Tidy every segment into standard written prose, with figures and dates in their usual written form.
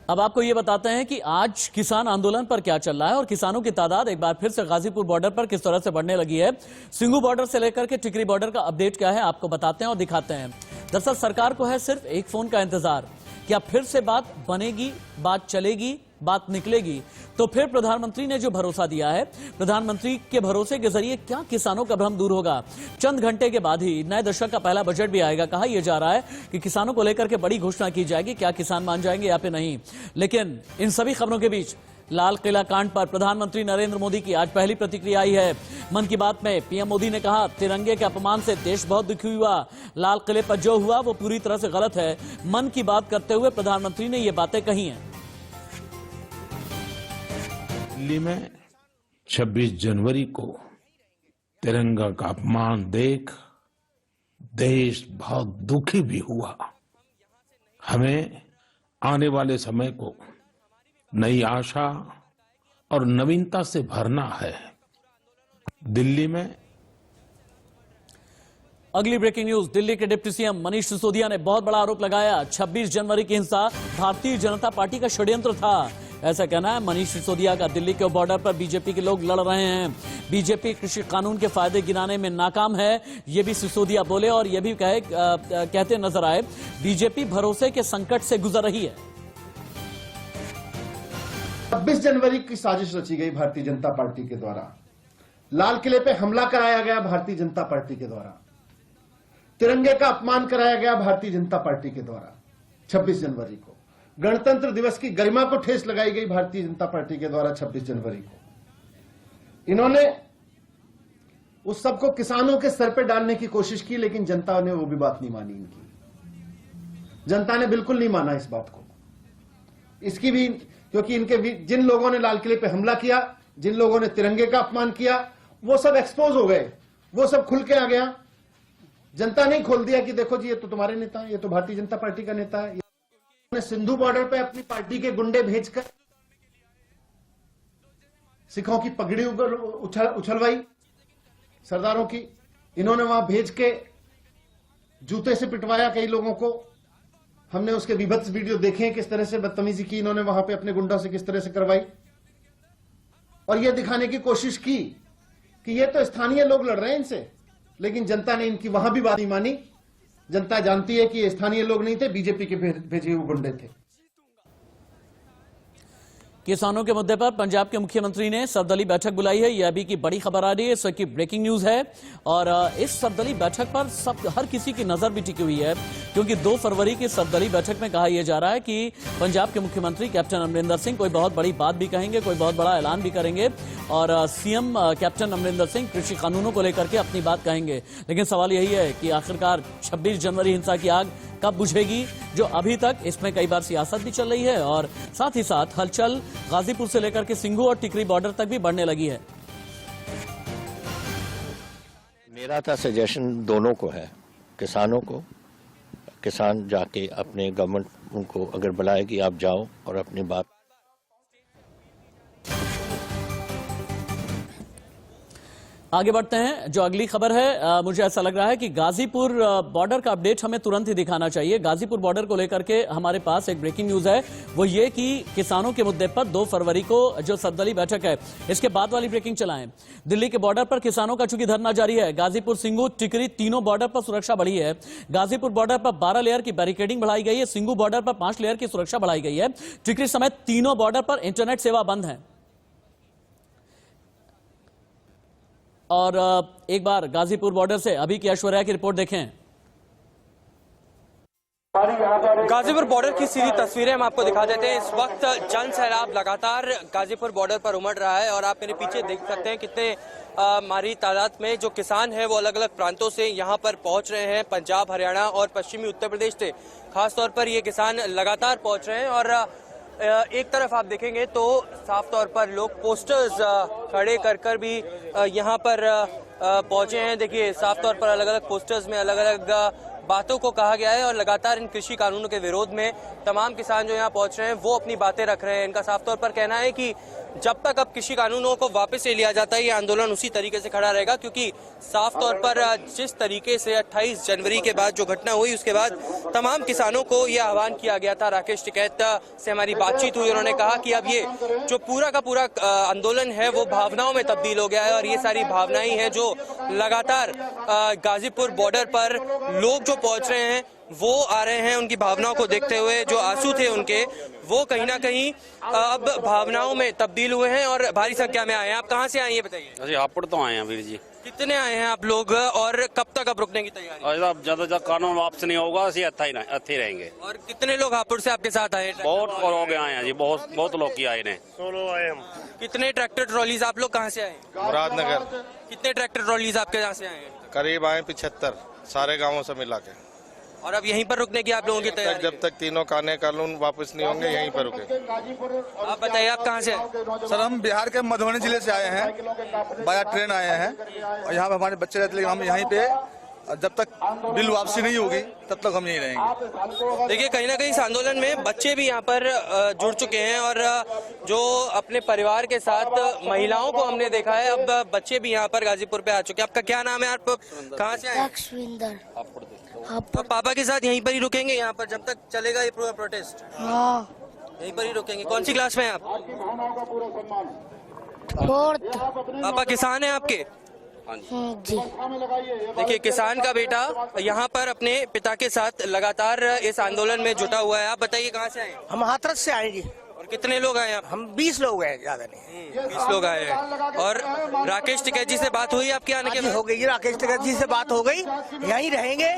अब आपको ये बताते हैं कि आज किसान आंदोलन पर क्या चल रहा है और किसानों की तादाद एक बार फिर से गाजीपुर बॉर्डर पर किस तरह से बढ़ने लगी है। सिंघू बॉर्डर से लेकर के टिकरी बॉर्डर का अपडेट क्या है आपको बताते हैं और दिखाते हैं। दरअसल सरकार को है सिर्फ एक फोन का इंतजार, क्या फिर से बात बनेगी, बात चलेगी, बात निकलेगी। तो फिर प्रधानमंत्री ने जो भरोसा दिया है, प्रधानमंत्री के भरोसे के जरिए क्या किसानों का भ्रम दूर होगा। चंद घंटे के बाद ही नए दशक का पहला बजट भी आएगा। कहा यह जा रहा है कि किसानों को लेकर के बड़ी घोषणा की जाएगी, क्या किसान मान जाएंगे या फिर नहीं। लेकिन इन सभी खबरों के बीच लाल किला कांड पर प्रधानमंत्री नरेंद्र मोदी की आज पहली प्रतिक्रिया आई है। मन की बात में पीएम मोदी ने कहा, तिरंगे के अपमान से देश बहुत दुखी हुआ, लाल किले पर जो हुआ वो पूरी तरह से गलत है। मन की बात करते हुए प्रधानमंत्री ने ये बातें कही हैं। दिल्ली में 26 जनवरी को तिरंगा का अपमान देख देश बहुत दुखी भी हुआ। हमें आने वाले समय को नई आशा और नवीनता से भरना है। दिल्ली में अगली ब्रेकिंग न्यूज, दिल्ली के डिप्टी सीएम मनीष सिसोदिया ने बहुत बड़ा आरोप लगाया, 26 जनवरी की हिंसा भारतीय जनता पार्टी का षड्यंत्र था। ऐसा कहना है मनीष सिसोदिया का। दिल्ली के बॉर्डर पर बीजेपी के लोग लड़ रहे हैं, बीजेपी कृषि कानून के फायदे गिनाने में नाकाम है, ये भी सिसोदिया बोले और ये भी कहते नजर आए बीजेपी भरोसे के संकट से गुजर रही है। 26 जनवरी की साजिश रची गई भारतीय जनता पार्टी के द्वारा, लाल किले पे हमला कराया गया भारतीय जनता पार्टी के द्वारा, तिरंगे का अपमान कराया गया भारतीय जनता पार्टी के द्वारा। 26 जनवरी को गणतंत्र दिवस की गरिमा को ठेस लगाई गई भारतीय जनता पार्टी के द्वारा। 26 जनवरी को इन्होंने उस सबको किसानों के सर पे डालने की कोशिश की, लेकिन जनता ने वो भी बात नहीं मानी। इनकी जनता ने बिल्कुल नहीं माना इस बात को। इसकी भी क्योंकि इनके जिन लोगों ने लाल किले पे हमला किया, जिन लोगों ने तिरंगे का अपमान किया, वो सब एक्सपोज हो गए, वो सब खुल के आ गया। जनता ने खोल दिया कि देखो जी ये तो तुम्हारे नेता है, ये तो भारतीय जनता पार्टी का नेता है। सिंधु बॉर्डर पे अपनी पार्टी के गुंडे भेजकर सिखों की पगड़ी उछलवाई, सरदारों की। इन्होंने वहां भेज के जूते से पिटवाया कई लोगों को। हमने उसके विभत्स वीडियो देखे हैं, किस तरह से बदतमीजी की इन्होंने वहां पे अपने गुंडों से, किस तरह से करवाई। और यह दिखाने की कोशिश की कि ये तो स्थानीय लोग लड़ रहे हैं इनसे, लेकिन जनता ने इनकी वहां भी बात नहीं मानी। जनता जानती है कि ये स्थानीय लोग नहीं थे, बीजेपी के भेजे हुए गुंडे थे। किसानों के मुद्दे पर पंजाब के मुख्यमंत्री ने सर्वदलीय बैठक बुलाई है, यह अभी की बड़ी खबर आ रही है, इसकी ब्रेकिंग न्यूज है। और इस सर्वदलीय बैठक पर हर किसी की नजर भी टिकी हुई है, क्योंकि 2 फरवरी की सर्वदलीय बैठक में कहा यह जा रहा है कि पंजाब के मुख्यमंत्री कैप्टन अमरिंदर सिंह कोई बहुत बड़ी बात भी कहेंगे, कोई बहुत बड़ा ऐलान भी करेंगे और सीएम कैप्टन अमरिंदर सिंह कृषि कानूनों को लेकर के अपनी बात कहेंगे। लेकिन सवाल यही है कि आखिरकार 26 जनवरी हिंसा की आग कब बुझेगी, जो अभी तक इसमें कई बार सियासत भी चल रही है और साथ ही साथ हलचल गाजीपुर से लेकर के सिंघू और टिकरी बॉर्डर तक भी बढ़ने लगी है। मेरा था सजेशन दोनों को है, किसानों को, किसान जाके अपने गवर्नमेंट उनको अगर बुलाए कि आप जाओ और अपनी बात। आगे बढ़ते हैं, जो अगली खबर है, मुझे ऐसा लग रहा है कि गाजीपुर बॉर्डर का अपडेट हमें तुरंत ही दिखाना चाहिए। गाजीपुर बॉर्डर को लेकर के हमारे पास एक ब्रेकिंग न्यूज है, वो ये कि किसानों के मुद्दे पर 2 फरवरी को जो सर्वदलीय बैठक है, इसके बाद वाली ब्रेकिंग चलाएं। दिल्ली के बॉर्डर पर किसानों का चूंकि धरना जारी है, गाजीपुर, सिंघू, टिकरी तीनों बॉर्डर पर सुरक्षा बढ़ी है। गाजीपुर बॉर्डर पर 12 लेयर की बैरिकेडिंग बढ़ाई गई है, सिंघू बॉर्डर पर 5 लेयर की सुरक्षा बढ़ाई गई है, टिकरी समेत तीनों बॉर्डर पर इंटरनेट सेवा बंद है। और एक बार गाजीपुर बॉर्डर से अभी की ऐश्वर्या की रिपोर्ट देखें। गाजीपुर बॉर्डर की सीधी तस्वीरें हम आपको दिखा देते हैं। इस वक्त जन सैलाब लगातार गाजीपुर बॉर्डर पर उमड़ रहा है और आप मेरे पीछे देख सकते हैं कितने मारी तादाद में जो किसान हैं वो अलग अलग प्रांतों से यहाँ पर पहुँच रहे हैं। पंजाब, हरियाणा और पश्चिमी उत्तर प्रदेश से खासतौर पर ये किसान लगातार पहुँच रहे हैं। और एक तरफ आप देखेंगे तो साफ तौर पर लोग पोस्टर्स खड़े कर कर भी यहाँ पर पहुंचे हैं। देखिए साफ तौर पर अलग अलग पोस्टर्स में अलग अलग बातों को कहा गया है और लगातार इन कृषि कानूनों के विरोध में तमाम किसान जो यहाँ पहुंच रहे हैं वो अपनी बातें रख रहे हैं। इनका साफ तौर पर कहना है कि जब तक अब कृषि कानूनों को वापस ले लिया जाता है ये आंदोलन उसी तरीके से खड़ा रहेगा, क्योंकि साफ तौर पर जिस तरीके से 28 जनवरी के बाद जो घटना हुई उसके बाद तमाम किसानों को यह आह्वान किया गया था। राकेश टिकैत से हमारी बातचीत हुई, उन्होंने कहा कि अब ये जो पूरा का पूरा आंदोलन है वो भावनाओं में तब्दील हो गया है और ये सारी भावनाएं हैं जो लगातार गाजीपुर बॉर्डर पर लोग जो पहुंच रहे हैं वो आ रहे हैं, उनकी भावनाओं को देखते हुए जो आंसू थे उनके वो कहीं ना कहीं अब भावनाओं में तब्दील हुए हैं और भारी संख्या में आए हैं। आप कहाँ से आए ये बताइए। ਅਸੀਂ ਹਾਪੜ ਤੋਂ ਆਏ ਹਾਂ ਵੀਰ ਜੀ। कितने आए हैं आप लोग और कब तक अब रुकने की तैयारी? ਅੱਜ ਜਦੋਂ तक कानून वापस नहीं होगा ਅਸੀਂ ਇੱਥੇ ही रहेंगे। और कितने लोग हापुड़ से आपके साथ आए? बहुत लोग आए हैं जी, बहुत लोग की आए हैं। 16 आए हम। कितने ट्रैक्टर ट्रॉलीज आप लोग कहाँ से आए? मुरादनगर। कितने ट्रैक्टर ट्रॉलीज आपके यहाँ से आए हैं? करीब आए 75 सारे गांवों से मिला के। और अब यहीं पर रुकने की आप लोगों की तैयारी? जब तक तीनों कानून वापस नहीं होंगे यहीं पर रुके। आप बताइए आप कहाँ से आए? सर हम बिहार के मधुबनी जिले से आए हैं, बाया ट्रेन आए हैं और यहाँ पे हमारे बच्चे रहते, लेकिन हम यहीं पे जब तक बिल वापसी नहीं होगी तब तक हम यहीं रहेंगे। देखिए कहीं ना कहीं इस आंदोलन में बच्चे भी यहाँ पर जुड़ चुके हैं और जो अपने परिवार के साथ महिलाओं को हमने देखा है, अब बच्चे भी यहाँ पर गाजीपुर पे आ चुके हैं। आपका क्या नाम है? आप कहाँ से आए? लक्ष्मींदर। तो पापा के साथ यहीं पर ही रुकेंगे यहाँ पर जब तक चलेगा ये पूरा प्रोटेस्ट? हाँ। यहीं पर ही रुकेंगे। कौन सी क्लास में हैं आप? 4th। पापा किसान हैं आपके? जी। देखिए किसान का बेटा यहाँ पर अपने पिता के साथ लगातार इस आंदोलन में जुटा हुआ है। आप बताइए कहाँ से आए? हम हाथरस से आए जी। और कितने लोग आए? हम 20 लोग हैं, ज्यादा नहीं। 20 लोग आए हैं। और राकेश टिकैत जी से बात हुई आपके आने के बाद? हो गई, राकेश टिकैत जी से बात हो गई, यहीं रहेंगे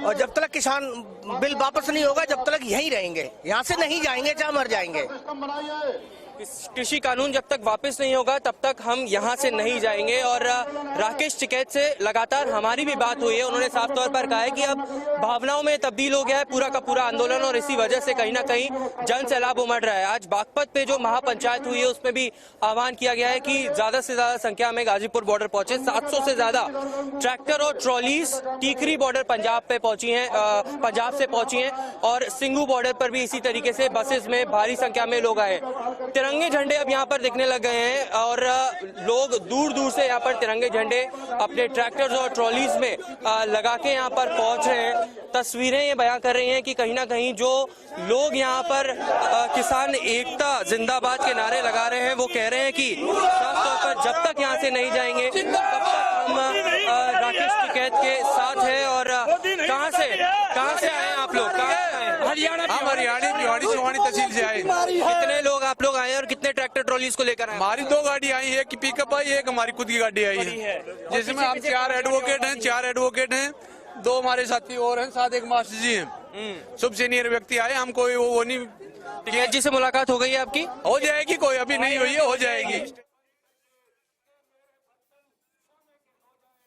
और जब तक किसान बिल वापस नहीं होगा जब तक यहीं रहेंगे, यहाँ से नहीं जाएंगे, चाहे मर जाएंगे। कृषि कानून जब तक वापस नहीं होगा तब तक हम यहाँ से नहीं जाएंगे। और राकेश टिकैत से लगातार हमारी भी बात हुई है, उन्होंने साफ तौर पर कहा है कि अब भावनाओं में तब्दील हो गया है पूरा का पूरा आंदोलन और इसी वजह से कहीं ना कहीं जन सैलाब उमड़ रहा है। आज बागपत पे जो महापंचायत हुई है उसमें भी आह्वान किया गया है कि ज्यादा से ज्यादा संख्या में गाजीपुर बॉर्डर पहुंचे। 700 से ज्यादा ट्रैक्टर और ट्रॉलीज टीकरी बॉर्डर पंजाब पे पहुंची हैं, पंजाब से पहुंची हैं और सिंगू बॉर्डर पर भी इसी तरीके से बसेस में भारी संख्या में लोग आए। तिरंगे झंडे अब यहाँ पर दिखने लग गए हैं और लोग दूर दूर से यहाँ पर तिरंगे झंडे अपने ट्रैक्टर्स और ट्रॉलीज में लगा के यहाँ पर पहुंच रहे हैं। तस्वीरें ये बयां कर रही हैं कि कहीं ना कहीं जो लोग यहाँ पर किसान एकता जिंदाबाद के नारे लगा रहे हैं वो कह रहे हैं कि साफ तौर पर जब तक यहाँ से नहीं जाएंगे तब तक हम राकेश टिकैत के साथ हैं। और कहाँ से आए हैं आप लोग? हरियाणा चौहानी तहसील से आए। कितने लोग आप लोग आए और कितने ट्रैक्टर ट्रॉलीज को लेकर आए? हमारी 2 गाड़ी आई है, एक पिकअप आई है, एक हमारी खुद की गाड़ी आई है, जिसमें हम 4 एडवोकेट हैं, 2 हमारे साथी और हैं, साथ एक मास्टर जी हैं। सब सीनियर व्यक्ति आए, हम कोई वो नहीं। टिकैत जी से मुलाकात हो गई है आपकी? हो जाएगी, कोई अभी नहीं हुई है, हो जाएगी।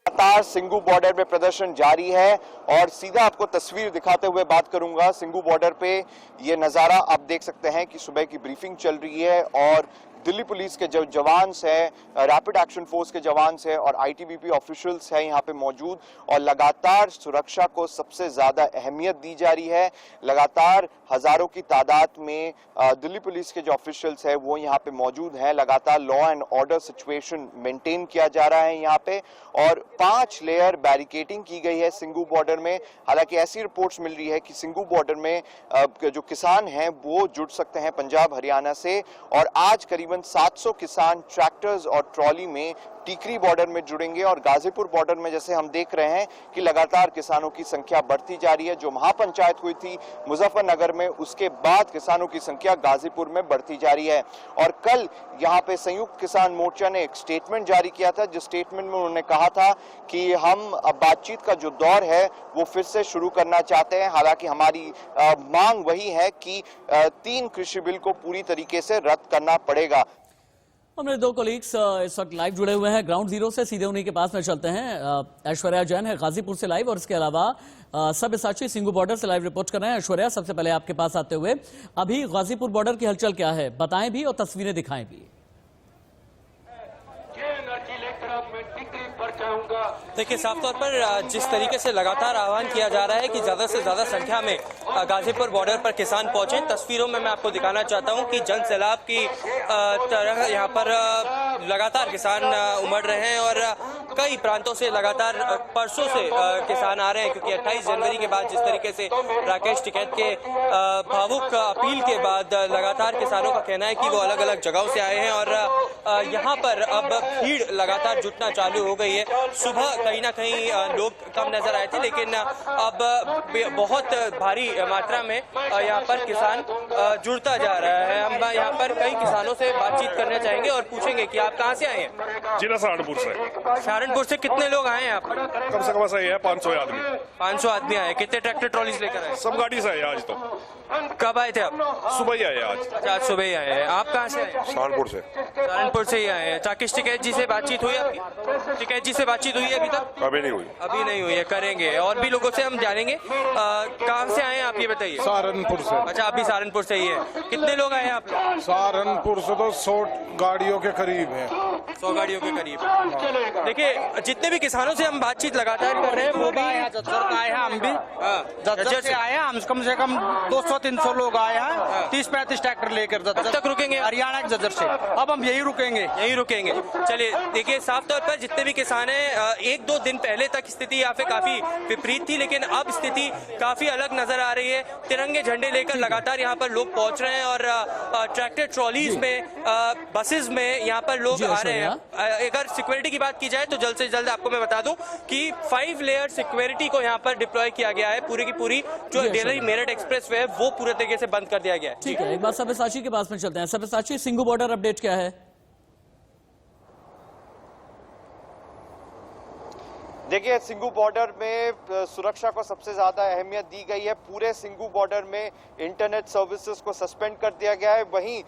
लगातार सिंगू बॉर्डर पे प्रदर्शन जारी है और सीधा आपको तस्वीर दिखाते हुए बात करूंगा। सिंगू बॉर्डर पे ये नज़ारा आप देख सकते हैं कि सुबह की ब्रीफिंग चल रही है और दिल्ली पुलिस के जो जवान हैं, रैपिड एक्शन फोर्स के जवान हैं और आईटीबीपी ऑफिशियल्स हैं यहाँ पे मौजूद और लगातार सुरक्षा को सबसे ज्यादा अहमियत दी जा रही है। लगातार हजारों की तादाद में दिल्ली पुलिस के जो ऑफिशियल्स हैं वो यहाँ पे मौजूद हैं। लगातार law and order situation maintain किया जा रहा है यहाँ पे और 5 लेयर बैरिकेडिंग की गई है सिंगू बॉर्डर में। हालांकि ऐसी रिपोर्ट्स मिल रही है कि सिंगू बॉर्डर में जो किसान हैं वो जुड़ सकते हैं पंजाब हरियाणा से और आज करीबन 700 किसान ट्रैक्टर्स और ट्रॉली में टीकरी बॉर्डर में जुड़ेंगे और गाजीपुर बॉर्डर में जैसे हम देख रहे हैं कि लगातार किसानों की संख्या बढ़ती जा रही है। जो महापंचायत हुई थी मुजफ्फरनगर में उसके बाद किसानों की संख्या गाजीपुर में बढ़ती जा रही है और कल यहाँ पे संयुक्त किसान मोर्चा ने एक स्टेटमेंट जारी किया था जिस स्टेटमेंट में उन्होंने कहा था कि हम अब बातचीत का जो दौर है वो फिर से शुरू करना चाहते हैं। हालांकि हमारी मांग वही है कि 3 कृषि बिल को पूरी तरीके से रद्द करना पड़ेगा। हमारे 2 कोलीग्स इस वक्त लाइव जुड़े हुए हैं ग्राउंड जीरो से, सीधे उन्हीं के पास में चलते हैं। ऐश्वर्या जैन है गाजीपुर से लाइव और इसके अलावा सब्यसाची सिंगू बॉर्डर से लाइव रिपोर्ट कर रहे हैं। ऐश्वर्या, सबसे पहले आपके पास आते हुए अभी गाजीपुर बॉर्डर की हलचल क्या है, बताएं भी और तस्वीरें दिखाएं भी। ये एनर्जी लेकर अब मैं टिकरी पर जाऊंगा देखिए, साफ तौर पर जिस तरीके से लगातार आह्वान किया जा रहा है कि ज़्यादा से ज़्यादा संख्या में गाजीपुर बॉर्डर पर किसान पहुंचे। तस्वीरों में मैं आपको दिखाना चाहता हूं कि जन सैलाब की तरह यहां पर लगातार किसान उमड़ रहे हैं और कई प्रांतों से लगातार परसों से किसान आ रहे हैं, क्योंकि 28 जनवरी के बाद जिस तरीके से राकेश टिकैत के भावुक अपील के बाद लगातार किसानों का कहना है कि वो अलग अलग जगहों से आए हैं और यहाँ पर अब भीड़ लगातार जुटना चालू हो गई है। सुबह कहीं ना कहीं लोग कम नजर आए थे, लेकिन अब बहुत भारी मात्रा में यहाँ पर किसान जुड़ता जा रहा है। हम यहाँ पर कई किसानों से बातचीत करना चाहेंगे और पूछेंगे कि आप कहाँ से आए हैं। जिला सहारनपुर से। सहारनपुर से कितने लोग आए हैं आप? कम से कम सही है 500 आदमी। 500 आदमी आए। कितने ट्रैक्टर ट्रॉलीज लेकर आए? सब गाड़ी से आए आज तो। कब आए थे आप? सुबह ही आए आज। आज सुबह ही आए हैं। आप कहाँ से आए? सहारनपुर से। सहारनपुर से ही आए हैं। राकेश टिकैत जी से बातचीत हुई आपकी? टिकैत जी से बातचीत हुई है अभी तक? अभी नहीं हुई। अभी नहीं हुई है, करेंगे। और भी लोगों से हम जानेंगे। कहाँ से आए हैं आप, ये बताइए। सहारनपुर से। अच्छा, अभी सहारनपुर से ही है। कितने लोग आए हैं आप लोग? सहारनपुर से तो 100 गाड़ियों के करीब है। 100 गाड़ियों के करीब। देखिए, जितने भी किसानों से हम बातचीत लगातार कर रहे हैं वो भी आए हैं, हम भी जज्जर से आए हैं। हम कम से कम 200-300 लोग आए हैं। 30-35 ट्रैक्टर लेकर। कब तक रुकेंगे? हरियाणा के जज्जर से। अब हम यही रुकेंगे। चलिए, देखिए, साफ तौर पर जितने भी किसान हैं, 1-2 दिन पहले तक स्थिति यहाँ पे काफी विपरीत थी, लेकिन अब स्थिति काफी अलग नजर आ रही है। तिरंगे झंडे लेकर लगातार यहाँ पर लोग पहुंच रहे हैं और ट्रैक्टर ट्रॉलीज में, बसेस में यहाँ पर लोग आ रहे हैं। अगर सिक्योरिटी की बात की जाए तो जल्द से जल्द आपको मैं बता दूं कि 5 लेयर सिक्योरिटी को यहाँ पर डिप्लॉय किया गया है। पूरी की पूरी जो दिल्ली मेरठ एक्सप्रेस वे है वो पूरे तरीके से बंद कर दिया गया है। ठीक है, एक बार सब्यसाची के पास में चलते हैं। सब्यसाची, सिंगू बॉर्डर अपडेट क्या है? देखिए, सिंगू बॉर्डर में सुरक्षा को सबसे ज्यादा अहमियत दी गई है। पूरे सिंगू बॉर्डर में इंटरनेट सर्विसेज को सस्पेंड कर दिया गया है। वहीं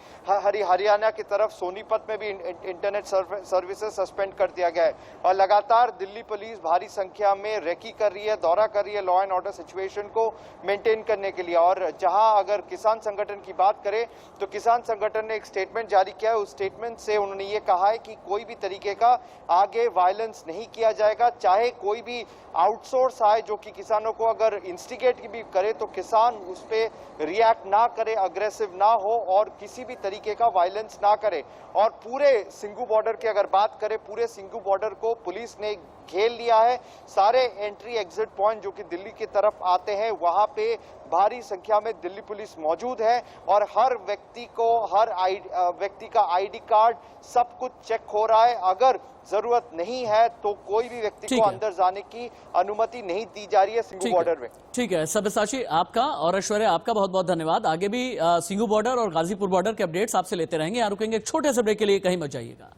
हरियाणा की तरफ सोनीपत में भी इंटरनेट सर्विसेज सस्पेंड कर दिया गया है और लगातार दिल्ली पुलिस भारी संख्या में रेकी कर रही है, दौरा कर रही है लॉ एंड ऑर्डर सिचुएशन को मेंटेन करने के लिए। और जहां अगर किसान संगठन की बात करें तो किसान संगठन ने एक स्टेटमेंट जारी किया है। उस स्टेटमेंट से उन्होंने ये कहा है कि कोई भी तरीके का आगे वायलेंस नहीं किया जाएगा, चाहे कोई भी आउटसोर्स आए जो कि किसानों को अगर इंस्टिगेट भी करे तो किसान उस पर रिएक्ट ना करे, अग्रेसिव ना हो और किसी भी तरीके का वायलेंस ना करे। और पूरे सिंगू बॉर्डर की अगर बात करें, पूरे सिंगू बॉर्डर को पुलिस ने घेर लिया है। सारे एंट्री एग्जिट पॉइंट जो कि दिल्ली की तरफ आते हैं वहां पे भारी संख्या में दिल्ली पुलिस मौजूद है और हर व्यक्ति का आईडी कार्ड सब कुछ चेक हो रहा है। अगर जरूरत नहीं है तो कोई भी व्यक्ति को अंदर जाने की अनुमति नहीं दी जा रही है सिंगू बॉर्डर में। ठीक है, सब्यसाची आपका और ऐश्वर्य आपका बहुत बहुत धन्यवाद। आगे भी सिंगू बॉर्डर और गाजीपुर बॉर्डर के अपडेट्स आपसे लेते रहेंगे। यहाँ रुकेंगे एक छोटे से ब्रेक के लिए, कहीं मत जाइएगा।